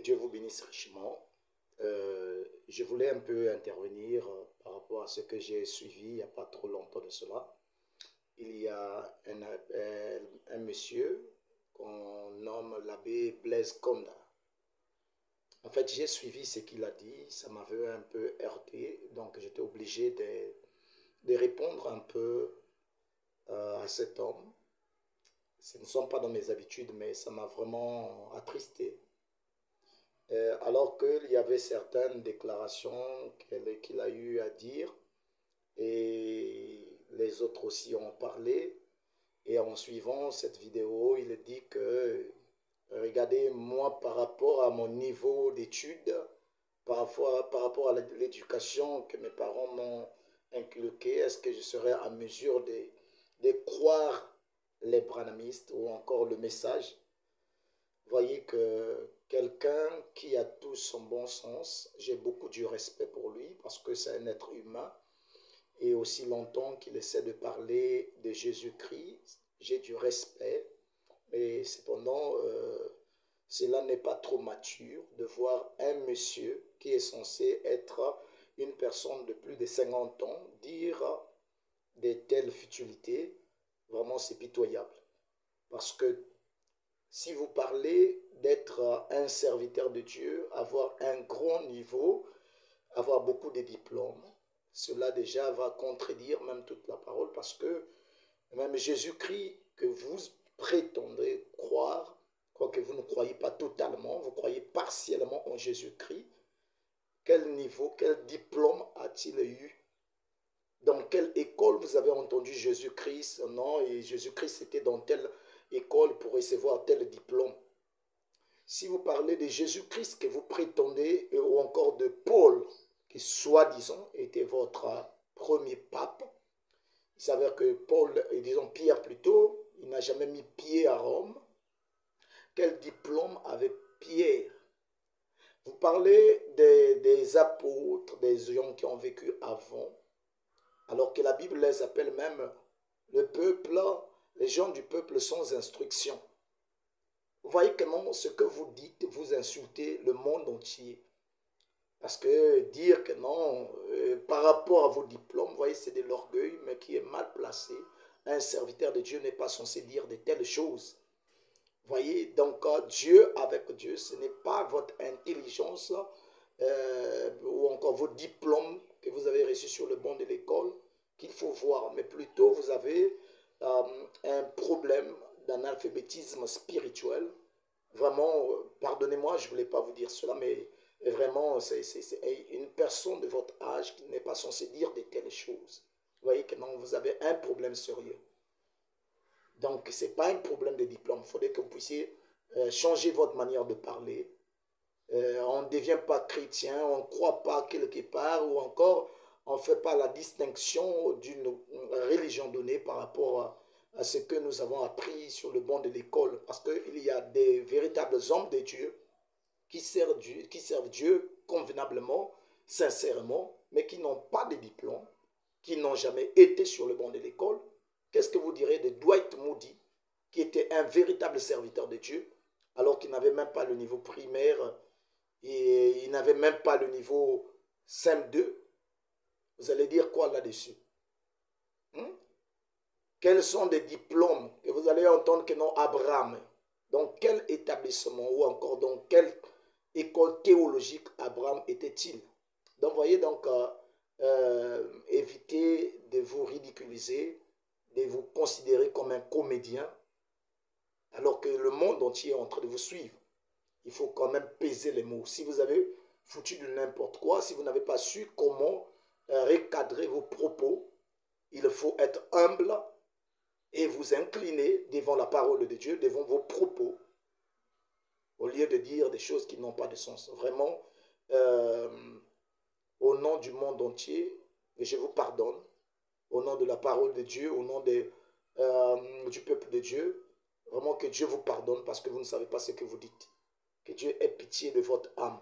Dieu vous bénisse richement. Je voulais un peu intervenir par rapport à ce que j'ai suivi il n'y a pas trop longtemps de cela. Il y a un monsieur qu'on nomme l'abbé Blaise Conda. En fait, j'ai suivi ce qu'il a dit, ça m'avait un peu heurté, donc j'étais obligé de répondre un peu à cet homme. Ce ne sont pas dans mes habitudes, mais ça m'a vraiment attristé. Alors qu'il y avait certaines déclarations qu'il a eu à dire, et les autres aussi ont parlé. Et en suivant cette vidéo, il dit que, regardez, moi par rapport à mon niveau d'études, par rapport à l'éducation que mes parents m'ont inculquée, est-ce que je serais en mesure de croire les branhamistes ou encore le message? Voyez que quelqu'un qui a tout son bon sens, j'ai beaucoup du respect pour lui parce que c'est un être humain. Et aussi longtemps qu'il essaie de parler de Jésus-Christ, j'ai du respect. Mais cependant, cela n'est pas trop mature de voir un monsieur qui est censé être une personne de plus de 50 ans dire de telles futilités. Vraiment, c'est pitoyable. Parce que si vous parlez d'être un serviteur de Dieu, avoir un grand niveau, avoir beaucoup de diplômes, cela déjà va contredire même toute la parole parce que même Jésus-Christ que vous prétendez croire, quoique vous ne croyez pas totalement, vous croyez partiellement en Jésus-Christ, quel niveau, quel diplôme a-t-il eu? Dans quelle école vous avez entendu Jésus-Christ? Non, et Jésus-Christ était dans telle école pour recevoir tel diplôme. Si vous parlez de Jésus-Christ que vous prétendez, ou encore de Paul, qui soi-disant était votre premier pape, il s'avère que Paul, et disons Pierre plutôt, il n'a jamais mis pied à Rome. Quel diplôme avait Pierre? Vous parlez des apôtres, des gens qui ont vécu avant, alors que la Bible les appelle même le peuple, les gens du peuple sans instruction. Vous voyez comment ce que vous dites, vous insultez le monde entier. Parce que dire que non, par rapport à vos diplômes, vous voyez, c'est de l'orgueil, mais qui est mal placé. Un serviteur de Dieu n'est pas censé dire de telles choses. Vous voyez, donc Dieu avec Dieu, ce n'est pas votre intelligence ou encore vos diplômes que vous avez reçus sur le banc de l'école qu'il faut voir, mais plutôt vous avez un problème d'analphabétisme spirituel. Vraiment, pardonnez-moi, je ne voulais pas vous dire cela, mais vraiment, c'est une personne de votre âge qui n'est pas censée dire de telles choses. Vous voyez que non, vous avez un problème sérieux. Donc, ce n'est pas un problème de diplôme. Il faudrait que vous puissiez changer votre manière de parler. On ne devient pas chrétien, on ne croit pas quelque part, ou encore on ne fait pas la distinction d'une religion donnée par rapport à ce que nous avons appris sur le banc de l'école. Parce qu'il y a des véritables hommes de Dieu qui servent Dieu convenablement, sincèrement, mais qui n'ont pas de diplôme, qui n'ont jamais été sur le banc de l'école. Qu'est-ce que vous direz de Dwight Moody, qui était un véritable serviteur de Dieu, alors qu'il n'avait même pas le niveau primaire et il n'avait même pas le niveau CM2? Vous allez dire quoi là-dessus? Quels sont les diplômes? Et vous allez entendre que non, Abraham. Dans quel établissement ou encore dans quelle école théologique Abraham était-il? Donc, vous voyez, donc, évitez de vous ridiculiser, de vous considérer comme un comédien, alors que le monde entier est en train de vous suivre. Il faut quand même peser les mots. Si vous avez foutu de n'importe quoi, si vous n'avez pas su comment recadrer vos propos, il faut être humble et vous incliner devant la parole de Dieu, devant vos propos, au lieu de dire des choses qui n'ont pas de sens. Vraiment, au nom du monde entier, je vous pardonne, au nom de la parole de Dieu, au nom du peuple de Dieu, vraiment que Dieu vous pardonne parce que vous ne savez pas ce que vous dites. Que Dieu ait pitié de votre âme.